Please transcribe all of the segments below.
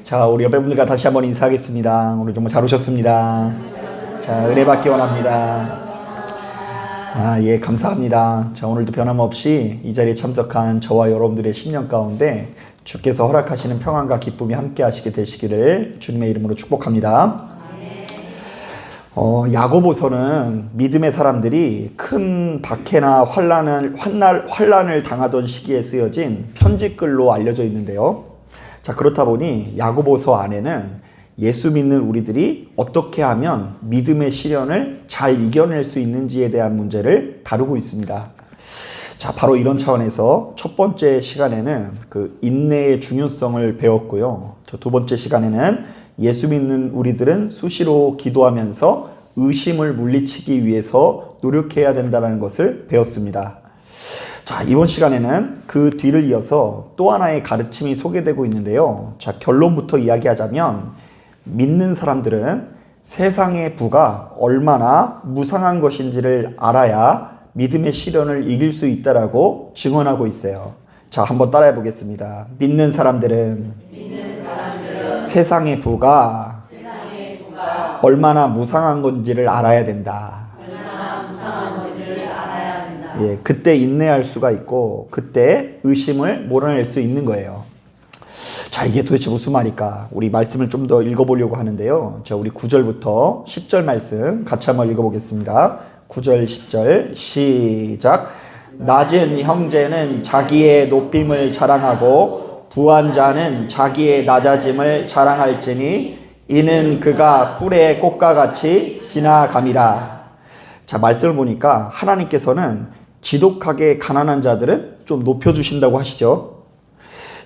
자, 우리 여러분들과 다시 한번 인사하겠습니다. 오늘 정말 잘 오셨습니다. 자, 은혜 받기 원합니다. 예, 감사합니다. 자, 오늘도 변함없이 이 자리에 참석한 저와 여러분들의 심령 가운데 주께서 허락하시는 평안과 기쁨이 함께 하시게 되시기를 주님의 이름으로 축복합니다. 야고보서는 믿음의 사람들이 큰 박해나 환난을 당하던 시기에 쓰여진 편지글로 알려져 있는데요. 자, 그렇다 보니 야고보서 안에는 예수 믿는 우리들이 어떻게 하면 믿음의 시련을 잘 이겨낼 수 있는지에 대한 문제를 다루고 있습니다. 자, 바로 이런 차원에서 첫 번째 시간에는 그 인내의 중요성을 배웠고요. 두 번째 시간에는 예수 믿는 우리들은 수시로 기도하면서 의심을 물리치기 위해서 노력해야 된다는 것을 배웠습니다. 자, 이번 시간에는 그 뒤를 이어서 또 하나의 가르침이 소개되고 있는데요. 자, 결론부터 이야기하자면 믿는 사람들은 세상의 부가 얼마나 무상한 것인지를 알아야 믿음의 시련을 이길 수 있다라고 증언하고 있어요. 자, 한번 따라해 보겠습니다. 믿는 사람들은 세상의 부가 얼마나 무상한 건지를 알아야 된다. 예, 그때 인내할 수가 있고 그때 의심을 몰아낼 수 있는 거예요. 자, 이게 도대체 무슨 말일까? 우리 말씀을 좀 더 읽어보려고 하는데요. 자, 우리 9절부터 10절 말씀 같이 한번 읽어보겠습니다. 9절 10절 시작. 낮은 형제는 자기의 높임을 자랑하고 부한 자는 자기의 낮아짐을 자랑할지니 이는 그가 꿀의 꽃과 같이 지나감이라. 자, 말씀을 보니까 하나님께서는 지독하게 가난한 자들은 좀 높여주신다고 하시죠.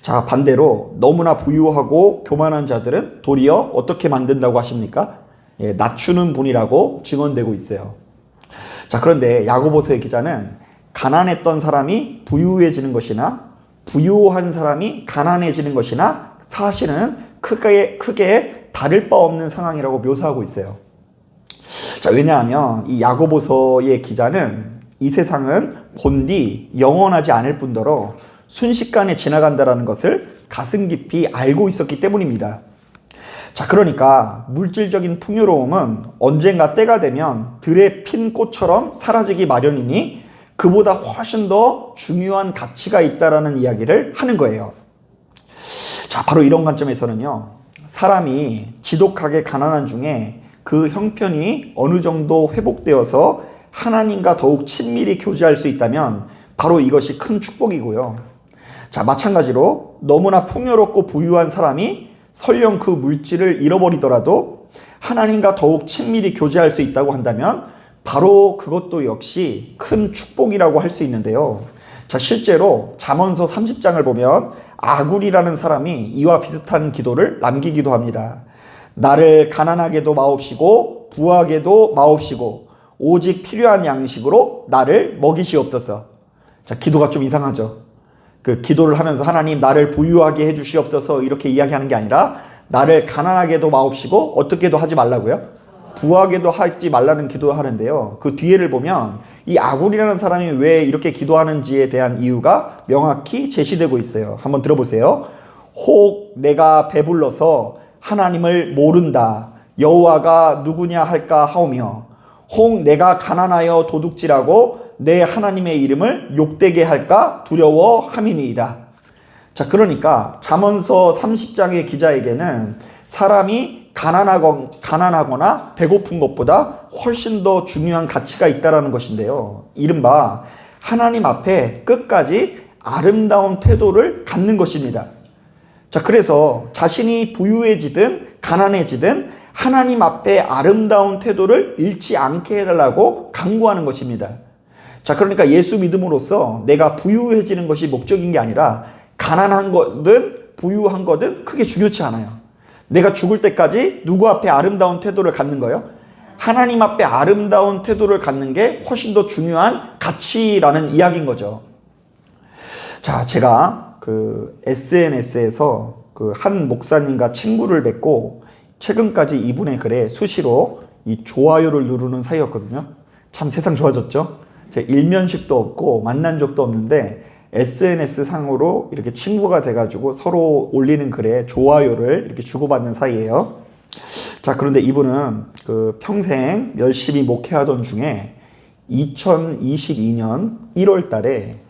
자, 반대로 너무나 부유하고 교만한 자들은 도리어 어떻게 만든다고 하십니까? 예, 낮추는 분이라고 증언되고 있어요. 자, 그런데 야고보서의 기자는 가난했던 사람이 부유해지는 것이나 부유한 사람이 가난해지는 것이나 사실은 크게 다를 바 없는 상황이라고 묘사하고 있어요. 자, 왜냐하면 이 야고보서의 기자는 이 세상은 본디 영원하지 않을 뿐더러 순식간에 지나간다는 것을 가슴 깊이 알고 있었기 때문입니다. 자, 그러니까 물질적인 풍요로움은 언젠가 때가 되면 들에 핀 꽃처럼 사라지기 마련이니 그보다 훨씬 더 중요한 가치가 있다라는 이야기를 하는 거예요. 자, 바로 이런 관점에서는요, 사람이 지독하게 가난한 중에 그 형편이 어느 정도 회복되어서 하나님과 더욱 친밀히 교제할 수 있다면 바로 이것이 큰 축복이고요. 자, 마찬가지로 너무나 풍요롭고 부유한 사람이 설령 그 물질을 잃어버리더라도 하나님과 더욱 친밀히 교제할 수 있다고 한다면 바로 그것도 역시 큰 축복이라고 할 수 있는데요. 자, 실제로 잠언서 30장을 보면 아굴이라는 사람이 이와 비슷한 기도를 남기기도 합니다. 나를 가난하게도 마옵시고 부하게도 마옵시고 오직 필요한 양식으로 나를 먹이시옵소서. 자, 기도가 좀 이상하죠. 그 기도를 하면서 하나님 나를 부유하게 해주시옵소서 이렇게 이야기하는 게 아니라 나를 가난하게도 마옵시고 어떻게도 하지 말라고요? 부하게도 하지 말라는 기도를 하는데요. 그 뒤에를 보면 이 아굴이라는 사람이 왜 이렇게 기도하는지에 대한 이유가 명확히 제시되고 있어요. 한번 들어보세요. 혹 내가 배불러서 하나님을 모른다. 여호와가 누구냐 할까 하오며 혹 내가 가난하여 도둑질하고 내 하나님의 이름을 욕되게 할까 두려워함이니이다. 자, 그러니까 잠언서 30장의 기자에게는 사람이 가난하거나 배고픈 것보다 훨씬 더 중요한 가치가 있다는 것인데요. 이른바 하나님 앞에 끝까지 아름다운 태도를 갖는 것입니다. 자, 그래서 자신이 부유해지든 가난해지든 하나님 앞에 아름다운 태도를 잃지 않게 해달라고 강구하는 것입니다. 자, 그러니까 예수 믿음으로써 내가 부유해지는 것이 목적인 게 아니라 가난한 거든 부유한 거든 크게 중요치 않아요. 내가 죽을 때까지 누구 앞에 아름다운 태도를 갖는 거예요? 하나님 앞에 아름다운 태도를 갖는 게 훨씬 더 중요한 가치라는 이야기인 거죠. 자, 제가 그 SNS에서 그 한 목사님과 친구를 맺고 최근까지 이분의 글에 수시로 이 좋아요를 누르는 사이였거든요. 참 세상 좋아졌죠? 제 일면식도 없고 만난 적도 없는데 SNS 상으로 이렇게 친구가 돼가지고 서로 올리는 글에 좋아요를 이렇게 주고받는 사이예요. 자, 그런데 이분은 그 평생 열심히 목회하던 중에 2022년 1월 달에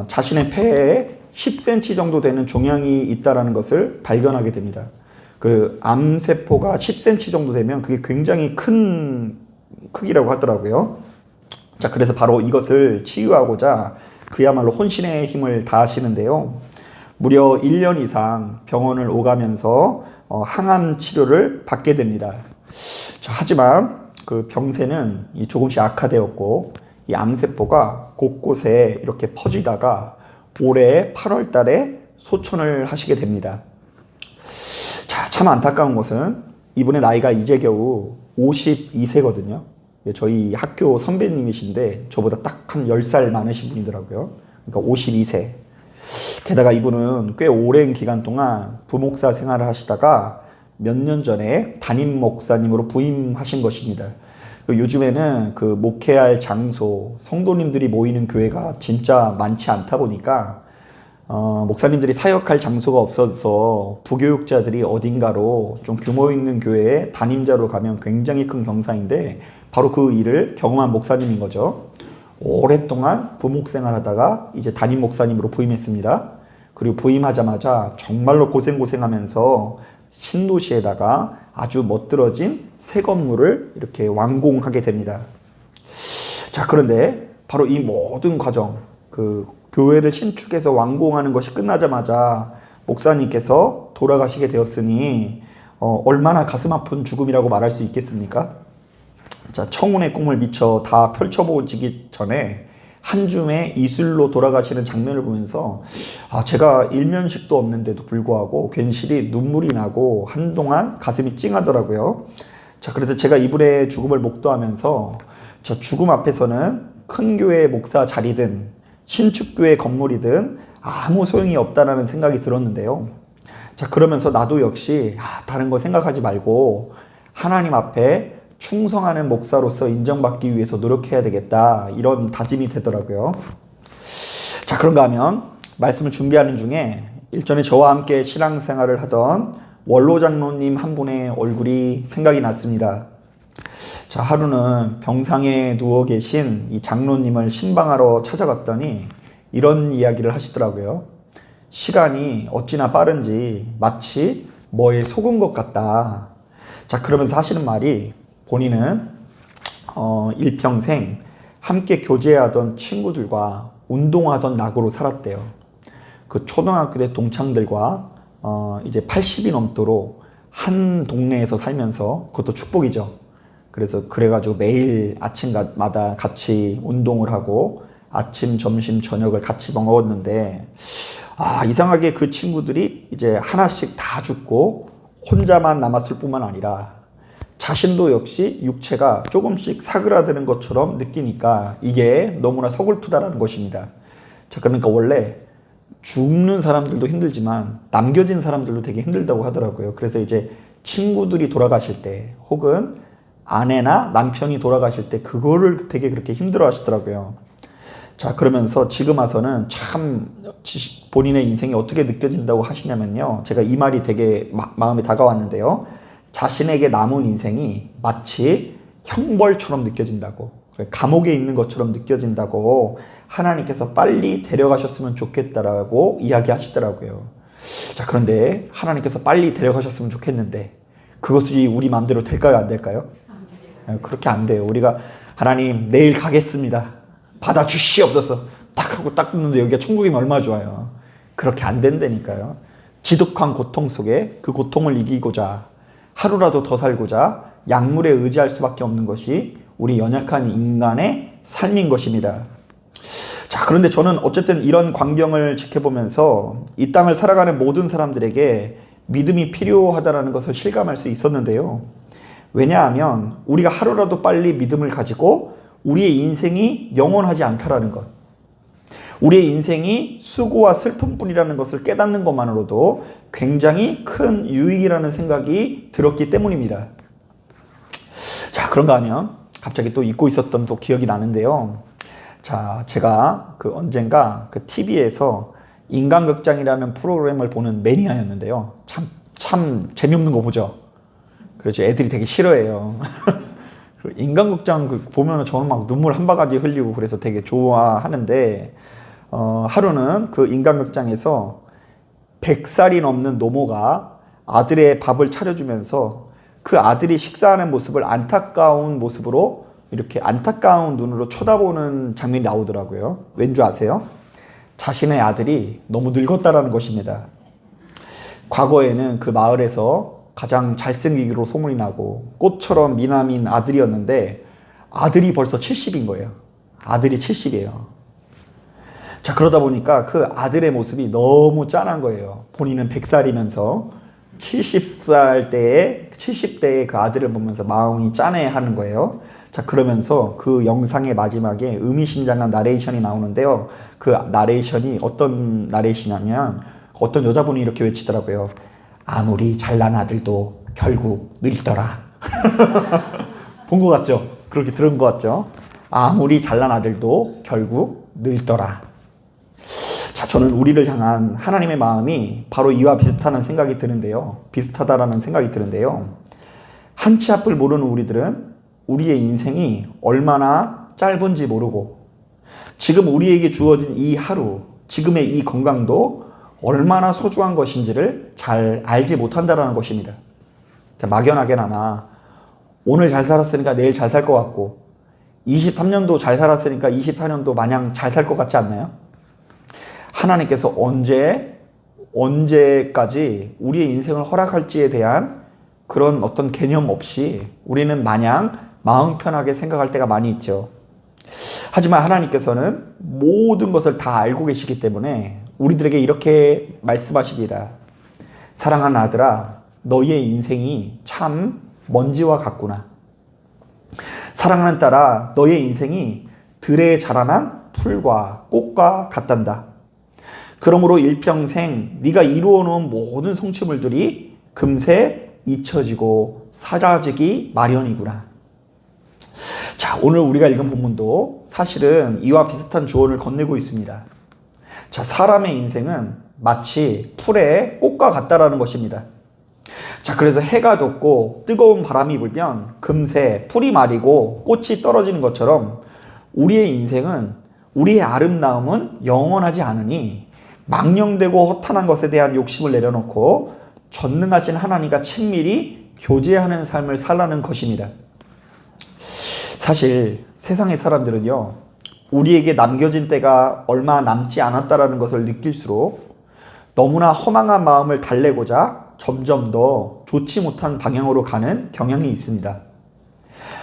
자신의 폐에 10cm 정도 되는 종양이 있다라는 것을 발견하게 됩니다. 그 암세포가 10cm 정도 되면 그게 굉장히 큰 크기라고 하더라고요. 자, 그래서 바로 이것을 치유하고자 그야말로 혼신의 힘을 다하시는데요. 무려 1년 이상 병원을 오가면서 항암 치료를 받게 됩니다. 자, 하지만 그 병세는 조금씩 악화되었고 이 암세포가 곳곳에 이렇게 퍼지다가 올해 8월 달에 소천을 하시게 됩니다. 자, 참 안타까운 것은 이분의 나이가 이제 겨우 52세거든요. 저희 학교 선배님이신데 저보다 딱 한 10살 많으신 분이더라고요. 그러니까 52세. 게다가 이분은 꽤 오랜 기간 동안 부목사 생활을 하시다가 몇 년 전에 담임 목사님으로 부임하신 것입니다. 요즘에는 그 목회할 장소, 성도님들이 모이는 교회가 진짜 많지 않다 보니까 목사님들이 사역할 장소가 없어서 부교육자들이 어딘가로 좀 규모 있는 교회에 담임자로 가면 굉장히 큰 경사인데 바로 그 일을 경험한 목사님인 거죠. 오랫동안 부목생활 하다가 이제 담임 목사님으로 부임했습니다. 그리고 부임하자마자 정말로 고생하면서 신도시에다가 아주 멋들어진 새 건물을 이렇게 완공하게 됩니다. 자, 그런데 바로 이 모든 과정, 그 교회를 신축해서 완공하는 것이 끝나자마자 목사님께서 돌아가시게 되었으니 얼마나 가슴 아픈 죽음이라고 말할 수 있겠습니까? 자, 청운의 꿈을 미처 다 펼쳐보기 전에 한 줌의 이슬로 돌아가시는 장면을 보면서 제가 일면식도 없는데도 불구하고 괜시리 눈물이 나고 한동안 가슴이 찡하더라고요. 자, 그래서 제가 이분의 죽음을 목도하면서 저 죽음 앞에서는 큰 교회 목사 자리든 신축교회 건물이든 아무 소용이 없다라는 생각이 들었는데요. 자, 그러면서 나도 역시 다른 거 생각하지 말고 하나님 앞에 충성하는 목사로서 인정받기 위해서 노력해야 되겠다, 이런 다짐이 되더라고요. 자, 그런가 하면 말씀을 준비하는 중에 일전에 저와 함께 신앙생활을 하던 원로 장로님 한 분의 얼굴이 생각이 났습니다. 자, 하루는 병상에 누워 계신 이 장로님을 신방하러 찾아갔더니 이런 이야기를 하시더라고요. 시간이 어찌나 빠른지 마치 뭐에 속은 것 같다. 자, 그러면서 하시는 말이 본인은 일평생 함께 교제하던 친구들과 운동하던 낙으로 살았대요. 그 초등학교 때 동창들과 이제 80이 넘도록 한 동네에서 살면서, 그것도 축복이죠. 그래가지고 매일 아침마다 같이 운동을 하고 아침, 점심, 저녁을 같이 먹었는데 이상하게 그 친구들이 이제 하나씩 다 죽고 혼자만 남았을 뿐만 아니라 자신도 역시 육체가 조금씩 사그라드는 것처럼 느끼니까 이게 너무나 서글프다라는 것입니다. 자, 그러니까 원래 죽는 사람들도 힘들지만 남겨진 사람들도 되게 힘들다고 하더라고요. 그래서 이제 친구들이 돌아가실 때 혹은 아내나 남편이 돌아가실 때 그거를 되게 그렇게 힘들어 하시더라고요. 자, 그러면서 지금 와서는 참 본인의 인생이 어떻게 느껴진다고 하시냐면요. 제가 이 말이 되게 마음에 다가왔는데요. 자신에게 남은 인생이 마치 형벌처럼 느껴진다고, 감옥에 있는 것처럼 느껴진다고 하나님께서 빨리 데려가셨으면 좋겠다라고 이야기하시더라고요. 자, 그런데 하나님께서 빨리 데려가셨으면 좋겠는데 그것이 우리 마음대로 될까요, 안 될까요? 그렇게 안 돼요. 우리가 하나님 내일 가겠습니다, 받아주시옵소서 딱 하고 딱 듣는데 여기가 천국이면 얼마나 좋아요. 그렇게 안 된다니까요. 지독한 고통 속에 그 고통을 이기고자 하루라도 더 살고자 약물에 의지할 수밖에 없는 것이 우리 연약한 인간의 삶인 것입니다. 자, 그런데 저는 어쨌든 이런 광경을 지켜보면서 이 땅을 살아가는 모든 사람들에게 믿음이 필요하다는 것을 실감할 수 있었는데요. 왜냐하면 우리가 하루라도 빨리 믿음을 가지고 우리의 인생이 영원하지 않다라는 것, 우리의 인생이 수고와 슬픔뿐이라는 것을 깨닫는 것만으로도 굉장히 큰 유익이라는 생각이 들었기 때문입니다. 자, 그런가 하면 갑자기 또 잊고 있었던 또 기억이 나는데요. 자, 제가 언젠가 TV에서 인간극장이라는 프로그램을 보는 매니아였는데요. 참 재미없는 거 보죠. 그렇죠. 애들이 되게 싫어해요. 인간극장 보면은 저는 막 눈물 한 바가지 흘리고 그래서 되게 좋아하는데, 하루는 인간극장에서 100살이 넘는 노모가 아들의 밥을 차려주면서 그 아들이 식사하는 모습을 안타까운 모습으로 이렇게 안타까운 눈으로 쳐다보는 장면이 나오더라고요. 왠 줄 아세요? 자신의 아들이 너무 늙었다라는 것입니다. 과거에는 그 마을에서 가장 잘생기기로 소문이 나고 꽃처럼 미남인 아들이었는데 아들이 벌써 70인 거예요. 아들이 70이에요. 자, 그러다 보니까 그 아들의 모습이 너무 짠한 거예요. 본인은 100살이면서 70대의 그 아들을 보면서 마음이 짠해하는 거예요. 자, 그러면서 그 영상의 마지막에 의미심장한 나레이션이 나오는데요. 그 나레이션이 어떤 나레이션이냐면 어떤 여자분이 이렇게 외치더라고요. 아무리 잘난 아들도 결국 늙더라. 본 것 같죠? 그렇게 들은 것 같죠? 아무리 잘난 아들도 결국 늙더라. 자, 저는 우리를 향한 하나님의 마음이 바로 이와 비슷하다는 생각이 드는데요. 한치 앞을 모르는 우리들은 우리의 인생이 얼마나 짧은지 모르고 지금 우리에게 주어진 이 하루, 지금의 이 건강도 얼마나 소중한 것인지를 잘 알지 못한다는 것입니다. 막연하게나마 오늘 잘 살았으니까 내일 잘 살 것 같고 23년도 잘 살았으니까 24년도 마냥 잘 살 것 같지 않나요? 하나님께서 언제까지 우리의 인생을 허락할지에 대한 그런 어떤 개념 없이 우리는 마냥 마음 편하게 생각할 때가 많이 있죠. 하지만 하나님께서는 모든 것을 다 알고 계시기 때문에 우리들에게 이렇게 말씀하십니다. 사랑하는 아들아, 너희의 인생이 참 먼지와 같구나. 사랑하는 딸아, 너의 인생이 들에 자라난 풀과 꽃과 같단다. 그러므로 일평생 네가 이루어놓은 모든 성취물들이 금세 잊혀지고 사라지기 마련이구나. 자, 오늘 우리가 읽은 본문도 사실은 이와 비슷한 조언을 건네고 있습니다. 자, 사람의 인생은 마치 풀의 꽃과 같다라는 것입니다. 자, 그래서 해가 돋고 뜨거운 바람이 불면 금세 풀이 마르고 꽃이 떨어지는 것처럼 우리의 인생은, 우리의 아름다움은 영원하지 않으니 망령되고 허탄한 것에 대한 욕심을 내려놓고 전능하신 하나님과 친밀히 교제하는 삶을 살라는 것입니다. 사실 세상의 사람들은요, 우리에게 남겨진 때가 얼마 남지 않았다라는 것을 느낄수록 너무나 허망한 마음을 달래고자 점점 더 좋지 못한 방향으로 가는 경향이 있습니다.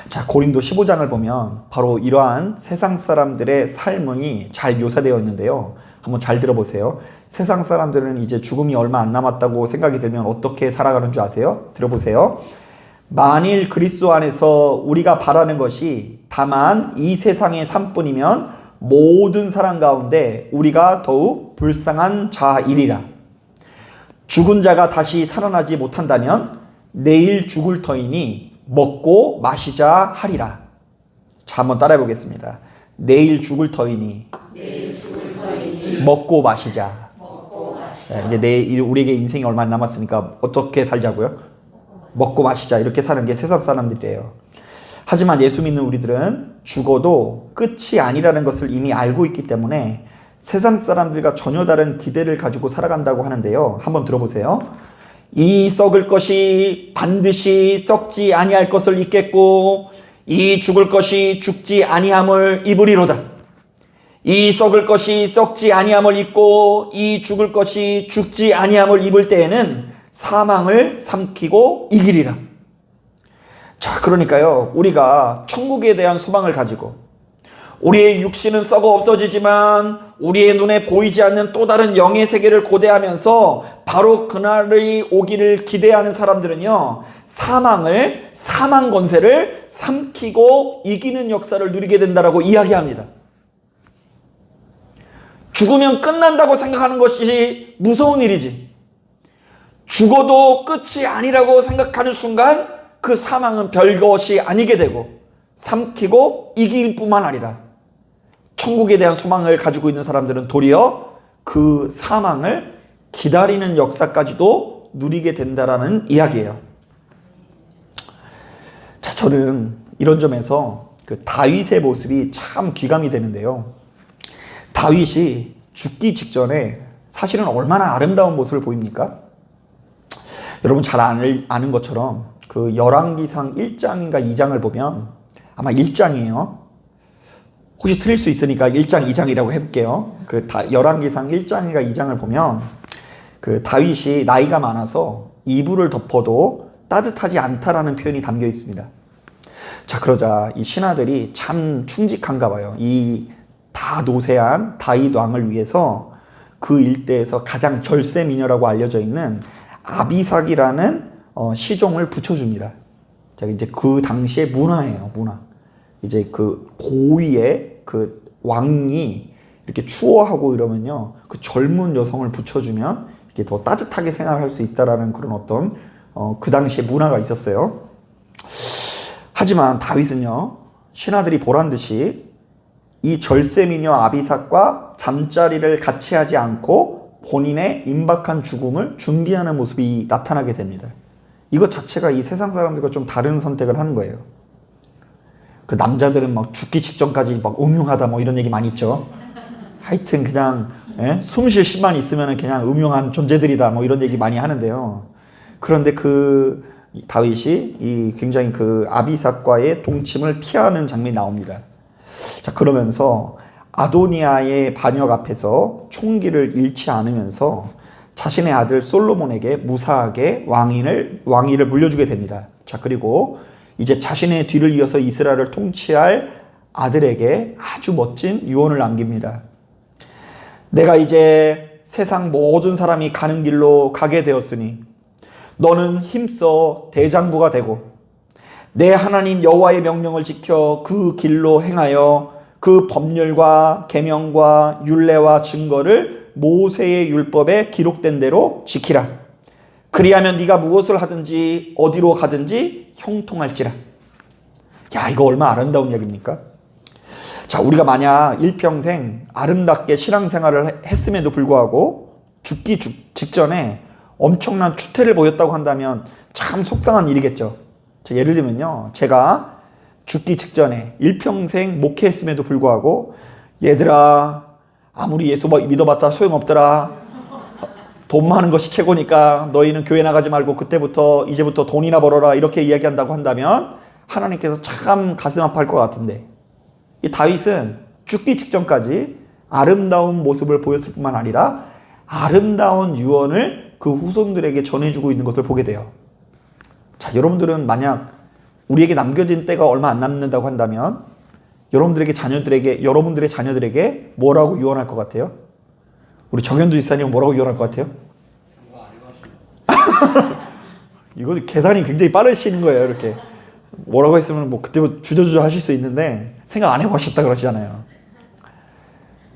자, 고린도 15장을 보면 바로 이러한 세상 사람들의 삶이 잘 묘사되어 있는데요. 한번 잘 들어보세요. 세상 사람들은 이제 죽음이 얼마 안 남았다고 생각이 들면 어떻게 살아가는 줄 아세요? 들어보세요. 만일 그리스도 안에서 우리가 바라는 것이 다만 이 세상의 삶뿐이면 모든 사람 가운데 우리가 더욱 불쌍한 자이리라. 죽은 자가 다시 살아나지 못한다면 내일 죽을 터이니 먹고 마시자 하리라. 자, 한번 따라해 보겠습니다. 내일 죽을 터이니 먹고 마시자. 자, 이제 우리에게 인생이 얼마 안 남았으니까 어떻게 살자고요? 먹고 마시자. 이렇게 사는 게 세상 사람들이에요. 하지만 예수 믿는 우리들은 죽어도 끝이 아니라는 것을 이미 알고 있기 때문에 세상 사람들과 전혀 다른 기대를 가지고 살아간다고 하는데요. 한번 들어보세요. 이 썩을 것이 반드시 썩지 아니할 것을 잊겠고 이 죽을 것이 죽지 아니함을 입으리로다. 이 썩을 것이 썩지 아니함을 입고 이 죽을 것이 죽지 아니함을 입을 때에는 사망을 삼키고 이기리라. 자, 그러니까요, 우리가 천국에 대한 소망을 가지고 우리의 육신은 썩어 없어지지만 우리의 눈에 보이지 않는 또 다른 영의 세계를 고대하면서 바로 그날이 오기를 기대하는 사람들은요, 사망 권세를 삼키고 이기는 역사를 누리게 된다라고 이야기합니다. 죽으면 끝난다고 생각하는 것이 무서운 일이지, 죽어도 끝이 아니라고 생각하는 순간 그 사망은 별것이 아니게 되고 삼키고 이길 뿐만 아니라 천국에 대한 소망을 가지고 있는 사람들은 도리어 그 사망을 기다리는 역사까지도 누리게 된다라는 이야기예요. 자, 저는 이런 점에서 그 다윗의 모습이 참 귀감이 되는데요. 다윗이 죽기 직전에 사실은 얼마나 아름다운 모습을 보입니까? 여러분 잘 아는 것처럼 그 열왕기상 1장인가 2장을 보면 아마 1장이에요. 혹시 틀릴 수 있으니까 1장, 2장이라고 해볼게요. 그 열왕기상 1장인가 2장을 보면 그 다윗이 나이가 많아서 이불을 덮어도 따뜻하지 않다라는 표현이 담겨 있습니다. 자, 그러자 이 신하들이 참 충직한가 봐요. 이 다 노쇠한 다윗 왕을 위해서 그 일대에서 가장 절세 미녀라고 알려져 있는 아비삭이라는 시종을 붙여줍니다. 자, 이제 그 당시의 문화예요, 문화. 이제 그 고위의 그 왕이 이렇게 추워하고 이러면요, 그 젊은 여성을 붙여주면 이렇게 더 따뜻하게 생활할 수 있다라는 그런 어떤 그 당시의 문화가 있었어요. 하지만 다윗은요, 신하들이 보란 듯이 이 절세미녀 아비삭과 잠자리를 같이 하지 않고 본인의 임박한 죽음을 준비하는 모습이 나타나게 됩니다. 이것 자체가 이 세상 사람들과 좀 다른 선택을 하는 거예요. 그 남자들은 막 죽기 직전까지 막 음흉하다 뭐 이런 얘기 많이 있죠. 하여튼 그냥 숨 쉴 힘만 있으면 그냥 음흉한 존재들이다 뭐 이런 얘기 많이 하는데요. 그런데 그 다윗이 이 굉장히 그 아비삭과의 동침을 피하는 장면이 나옵니다. 자, 그러면서 아도니아의 반역 앞에서 총기를 잃지 않으면서 자신의 아들 솔로몬에게 무사하게 왕위를 물려주게 됩니다. 자, 그리고 이제 자신의 뒤를 이어서 이스라엘을 통치할 아들에게 아주 멋진 유언을 남깁니다. 내가 이제 세상 모든 사람이 가는 길로 가게 되었으니 너는 힘써 대장부가 되고 내 하나님 여호와의 명령을 지켜 그 길로 행하여 그 법률과 계명과 율례와 증거를 모세의 율법에 기록된 대로 지키라. 그리하면 네가 무엇을 하든지 어디로 가든지 형통할지라. 야, 이거 얼마나 아름다운 얘기입니까? 자, 우리가 만약 일평생 아름답게 신앙생활을 했음에도 불구하고 죽기 직전에 엄청난 추태를 보였다고 한다면 참 속상한 일이겠죠. 자, 예를 들면요, 제가 죽기 직전에 일평생 목회했음에도 불구하고 얘들아, 아무리 예수 믿어봤자 소용없더라. 돈 많은 것이 최고니까 너희는 교회 나가지 말고 이제부터 돈이나 벌어라 이렇게 이야기한다고 한다면 하나님께서 참 가슴 아파할 것 같은데, 이 다윗은 죽기 직전까지 아름다운 모습을 보였을 뿐만 아니라 아름다운 유언을 그 후손들에게 전해주고 있는 것을 보게 돼요. 자, 여러분들은 만약 우리에게 남겨진 때가 얼마 안 남는다고 한다면 여러분들의 자녀들에게 뭐라고 유언할 것 같아요? 우리 정현두 지사님은 뭐라고 유언할 것 같아요? 이거 계산이 굉장히 빠르신 거예요. 이렇게 뭐라고 했으면 뭐 그때부터 주저주저 하실 수 있는데 생각 안 해보셨다 그러시잖아요.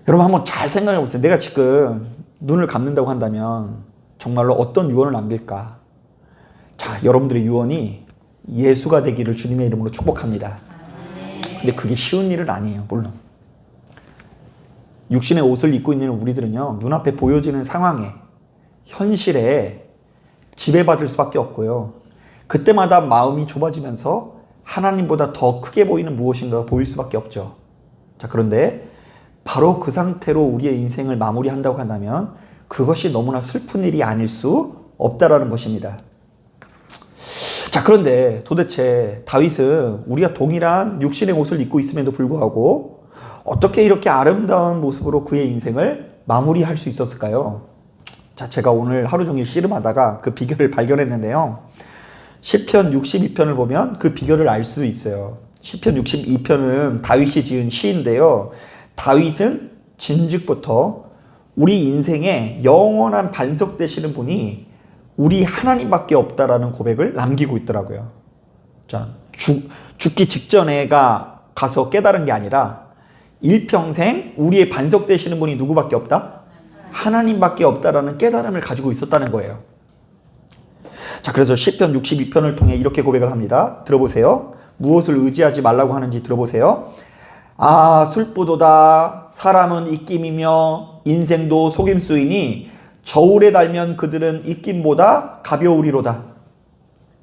여러분 한번 잘 생각해 보세요. 내가 지금 눈을 감는다고 한다면 정말로 어떤 유언을 남길까? 자, 여러분들의 유언이 예수가 되기를 주님의 이름으로 축복합니다. 근데 그게 쉬운 일은 아니에요, 물론. 육신의 옷을 입고 있는 우리들은요, 눈앞에 보여지는 상황에, 현실에 지배받을 수밖에 없고요. 그때마다 마음이 좁아지면서 하나님보다 더 크게 보이는 무엇인가가 보일 수밖에 없죠. 자, 그런데 바로 그 상태로 우리의 인생을 마무리한다고 한다면 그것이 너무나 슬픈 일이 아닐 수 없다라는 것입니다. 자, 그런데 도대체 다윗은 우리가 동일한 육신의 옷을 입고 있음에도 불구하고 어떻게 이렇게 아름다운 모습으로 그의 인생을 마무리할 수 있었을까요? 자, 제가 오늘 하루 종일 씨름하다가 그 비결을 발견했는데요. 시편 62편을 보면 그 비결을 알 수 있어요. 시편 62편은 다윗이 지은 시인데요. 다윗은 진즉부터 우리 인생에 영원한 반석 되시는 분이 우리 하나님밖에 없다라는 고백을 남기고 있더라고요. 자, 죽기 직전에가 가서 깨달은 게 아니라 일평생 우리의 반석 되시는 분이 누구밖에 없다? 하나님밖에 없다라는 깨달음을 가지고 있었다는 거예요. 자, 그래서 시편 62편을 통해 이렇게 고백을 합니다. 들어보세요. 무엇을 의지하지 말라고 하는지 들어보세요. 아, 술부도다. 사람은 입김이며 인생도 속임수이니 저울에 달면 그들은 입김보다 가벼우리로다.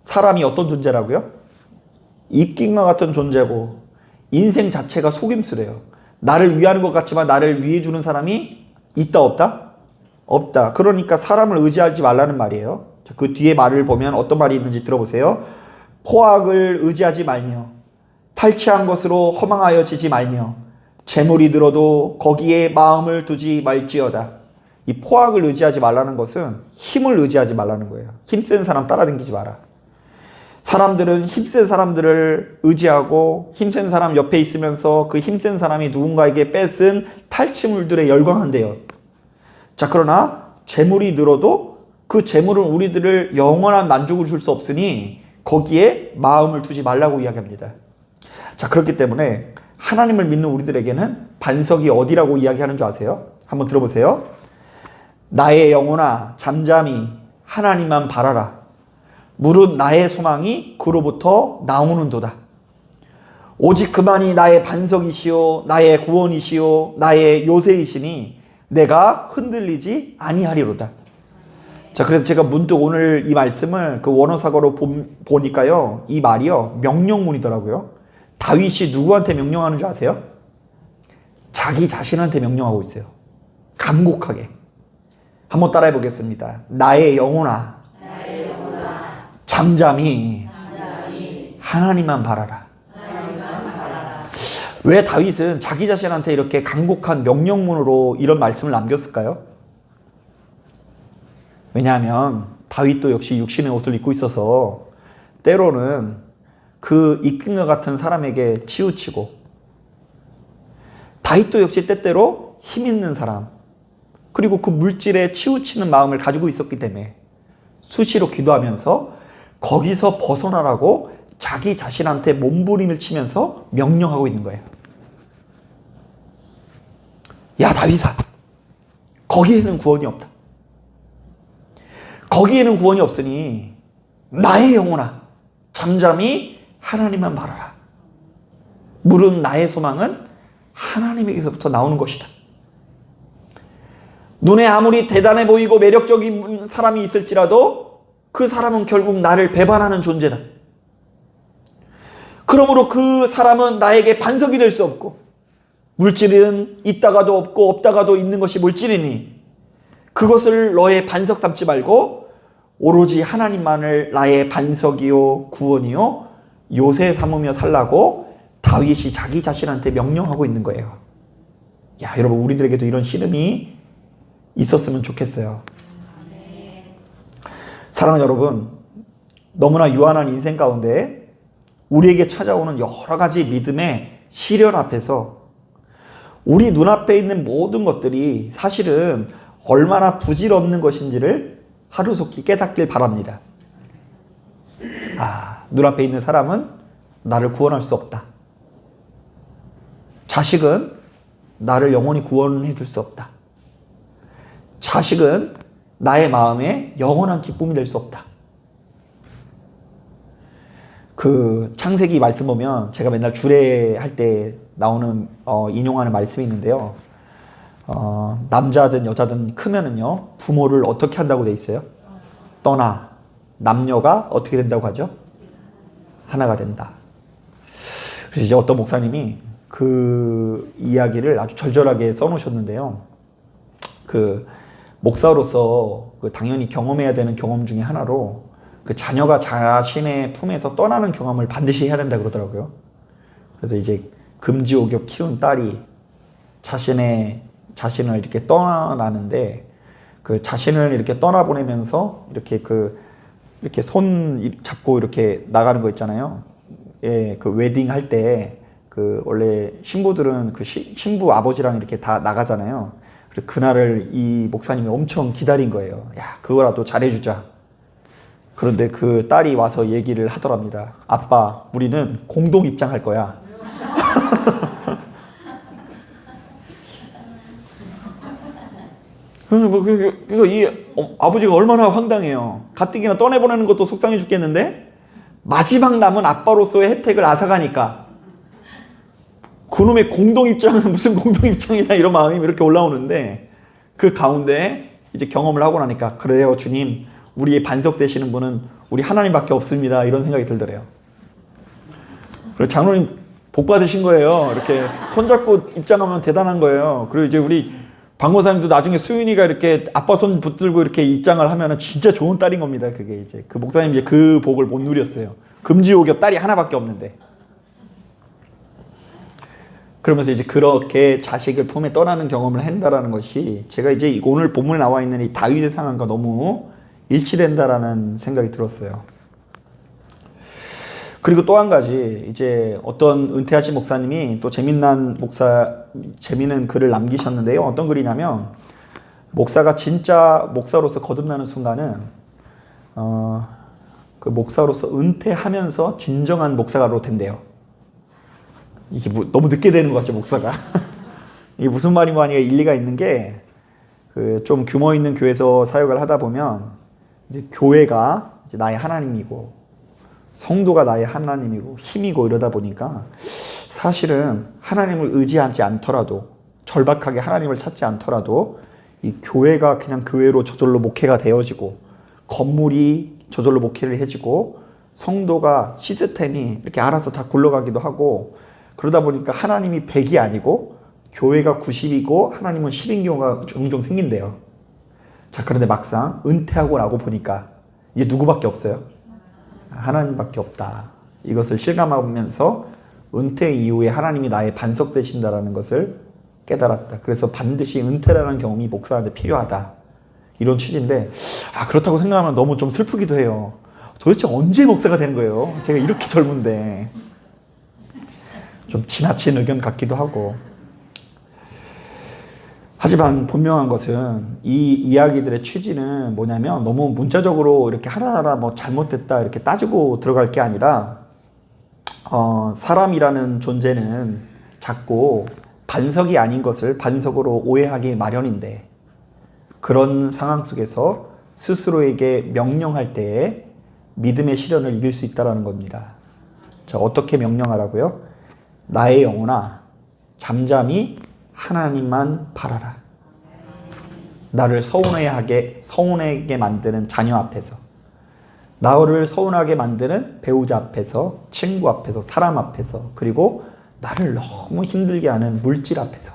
사람이 어떤 존재라고요? 입김과 같은 존재고 인생 자체가 속임수래요. 나를 위하는 것 같지만 나를 위해주는 사람이 있다 없다? 없다. 그러니까 사람을 의지하지 말라는 말이에요. 그 뒤에 말을 보면 어떤 말이 있는지 들어보세요. 포악을 의지하지 말며 탈취한 것으로 허망하여지지 말며 재물이 들어도 거기에 마음을 두지 말지어다. 이 포악을 의지하지 말라는 것은 힘을 의지하지 말라는 거예요. 힘센 사람 따라다니지 마라. 사람들은 힘센 사람들을 의지하고 힘센 사람 옆에 있으면서 그 힘센 사람이 누군가에게 뺏은 탈취물들에 열광한대요. 자, 그러나 재물이 늘어도 그 재물은 우리들을 영원한 만족을 줄 수 없으니 거기에 마음을 두지 말라고 이야기합니다. 자, 그렇기 때문에 하나님을 믿는 우리들에게는 반석이 어디라고 이야기하는 줄 아세요? 한번 들어보세요. 나의 영혼아 잠잠히 하나님만 바라라. 무릇 나의 소망이 그로부터 나오는도다. 오직 그만이 나의 반석이시오 나의 구원이시오 나의 요새이시니 내가 흔들리지 아니하리로다. 자, 그래서 제가 문득 오늘 이 말씀을 그 원어사거로 보니까요, 이 말이요 명령문이더라고요. 다윗이 누구한테 명령하는 줄 아세요? 자기 자신한테 명령하고 있어요. 간곡하게. 한번 따라해 보겠습니다. 나의 영혼아 잠잠히 하나님만 바라라. 왜 다윗은 자기 자신한테 이렇게 간곡한 명령문으로 이런 말씀을 남겼을까요? 왜냐하면 다윗도 역시 육신의 옷을 입고 있어서 때로는 그 이끈과 같은 사람에게 치우치고, 다윗도 역시 때때로 힘 있는 사람, 그리고 그 물질에 치우치는 마음을 가지고 있었기 때문에 수시로 기도하면서 거기서 벗어나라고 자기 자신한테 몸부림을 치면서 명령하고 있는 거예요. 야 다윗아, 거기에는 구원이 없다. 거기에는 구원이 없으니 나의 영혼아 잠잠히 하나님만 바라라. 무릇 나의 소망은 하나님에게서부터 나오는 것이다. 눈에 아무리 대단해 보이고 매력적인 사람이 있을지라도 그 사람은 결국 나를 배반하는 존재다. 그러므로 그 사람은 나에게 반석이 될 수 없고, 물질은 있다가도 없고 없다가도 있는 것이 물질이니 그것을 너의 반석 삼지 말고 오로지 하나님만을 나의 반석이요 구원이요 요새 삼으며 살라고 다윗이 자기 자신한테 명령하고 있는 거예요. 야, 여러분, 우리들에게도 이런 신음이 있었으면 좋겠어요. 사랑하는 여러분, 너무나 유한한 인생 가운데 우리에게 찾아오는 여러 가지 믿음의 시련 앞에서 우리 눈앞에 있는 모든 것들이 사실은 얼마나 부질없는 것인지를 하루속히 깨닫길 바랍니다. 아, 눈앞에 있는 사람은 나를 구원할 수 없다. 자식은 나를 영원히 구원해 줄 수 없다. 자식은 나의 마음에 영원한 기쁨이 될 수 없다. 그 창세기 말씀 보면 제가 맨날 주례할 때 나오는 인용하는 말씀이 있는데요. 남자든 여자든 크면은요 부모를 어떻게 한다고 돼 있어요? 떠나. 남녀가 어떻게 된다고 하죠? 하나가 된다. 그래서 이제 어떤 목사님이 그 이야기를 아주 절절하게 써놓으셨는데요. 그 목사로서 그 당연히 경험해야 되는 경험 중에 하나로 그 자녀가 자신의 품에서 떠나는 경험을 반드시 해야 된다 그러더라고요. 그래서 이제 금지옥엽 키운 딸이 자신을 이렇게 떠나는데, 그 자신을 이렇게 떠나보내면서 이렇게 손 잡고 이렇게 나가는 거 있잖아요. 예, 그 웨딩 할 때 그 원래 신부들은 그 신부 아버지랑 이렇게 다 나가잖아요. 그래서 그날을 이 목사님이 엄청 기다린 거예요. 야, 그거라도 잘해주자. 그런데 그 딸이 와서 얘기를 하더랍니다. 아빠, 우리는 공동 입장할 거야. 이 아버지가 얼마나 황당해요. 가뜩이나 떠내보내는 것도 속상해 죽겠는데 마지막 남은 아빠로서의 혜택을 앗아가니까 그놈의 공동 입장은 무슨 공동 입장이냐 이런 마음이 이렇게 올라오는데 그 가운데 이제 경험을 하고 나니까 그래요 주님 우리의 반석 되시는 분은 우리 하나님밖에 없습니다 이런 생각이 들더래요. 그리고 장로님 복 받으신 거예요. 이렇게 손잡고 입장하면 대단한 거예요. 그리고 이제 우리 박모사님도 나중에 수윤이가 이렇게 아빠 손 붙들고 이렇게 입장을 하면은 진짜 좋은 딸인 겁니다. 그게 이제 그 목사님 이제 그 복을 못 누렸어요. 금지옥엽 딸이 하나밖에 없는데. 그러면서 이제 그렇게 자식을 품에 떠나는 경험을 한다라는 것이 제가 이제 오늘 본문에 나와 있는 이 다윗의 상황과 너무 일치된다라는 생각이 들었어요. 그리고 또 한 가지 이제 어떤 은퇴하신 목사님이 또 재미있는 글을 남기셨는데요. 어떤 글이냐면 목사가 진짜 목사로서 거듭나는 순간은 그 목사로서 은퇴하면서 진정한 목사가로 된대요. 이게 너무 늦게 되는 것 같죠, 목사가. 이게 무슨 말인가 하니까 일리가 있는 게 그 좀 규모 있는 교회에서 사역을 하다 보면 이제 교회가 이제 나의 하나님이고 성도가 나의 하나님이고 힘이고 이러다 보니까 사실은 하나님을 의지하지 않더라도 절박하게 하나님을 찾지 않더라도 이 교회가 그냥 교회로 저절로 목회가 되어지고 건물이 저절로 목회를 해지고 성도가 시스템이 이렇게 알아서 다 굴러가기도 하고 그러다 보니까 하나님이 100이 아니고 교회가 90이고 하나님은 10인 경우가 종종 생긴대요. 자, 그런데 막상 은퇴하고 나고 보니까 이게 누구밖에 없어요? 하나님밖에 없다. 이것을 실감하면서 은퇴 이후에 하나님이 나의 반석 되신다라는 것을 깨달았다. 그래서 반드시 은퇴라는 경험이 목사한테 필요하다. 이런 취지인데 그렇다고 생각하면 너무 좀 슬프기도 해요. 도대체 언제 목사가 되는 거예요? 제가 이렇게 젊은데. 좀 지나친 의견 같기도 하고. 하지만 분명한 것은 이 이야기들의 취지는 뭐냐면 너무 문자적으로 이렇게 하나하나 뭐 잘못됐다 이렇게 따지고 들어갈 게 아니라 사람이라는 존재는 자꾸 반석이 아닌 것을 반석으로 오해하기 마련인데 그런 상황 속에서 스스로에게 명령할 때에 믿음의 시련을 이길 수 있다는 겁니다. 자, 어떻게 명령하라고요? 나의 영혼아 잠잠히 하나님만 바라라. 나를 서운하게 만드는 자녀 앞에서, 나를 서운하게 만드는 배우자 앞에서, 친구 앞에서, 사람 앞에서, 그리고 나를 너무 힘들게 하는 물질 앞에서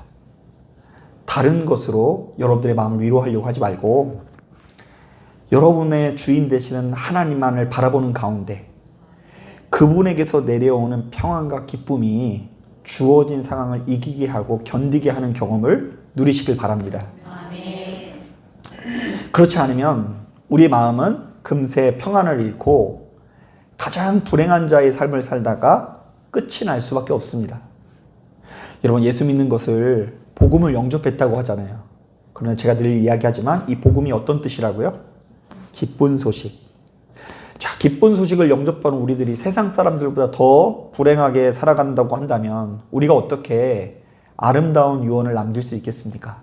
다른 것으로 여러분들의 마음을 위로하려고 하지 말고 여러분의 주인 되시는 하나님만을 바라보는 가운데 그분에게서 내려오는 평안과 기쁨이 주어진 상황을 이기게 하고 견디게 하는 경험을 누리시길 바랍니다. 그렇지 않으면 우리의 마음은 금세 평안을 잃고 가장 불행한 자의 삶을 살다가 끝이 날 수밖에 없습니다. 여러분, 예수 믿는 것을 복음을 영접했다고 하잖아요. 그러나 제가 늘 이야기하지만 이 복음이 어떤 뜻이라고요? 기쁜 소식. 자, 기쁜 소식을 영접하는 우리들이 세상 사람들보다 더 불행하게 살아간다고 한다면 우리가 어떻게 아름다운 유언을 남길 수 있겠습니까?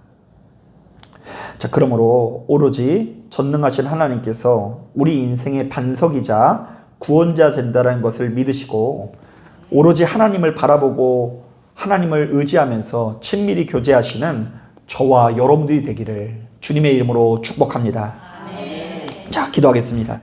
자, 그러므로 오로지 전능하신 하나님께서 우리 인생의 반석이자 구원자 된다는 것을 믿으시고 오로지 하나님을 바라보고 하나님을 의지하면서 친밀히 교제하시는 저와 여러분들이 되기를 주님의 이름으로 축복합니다. 자, 기도하겠습니다.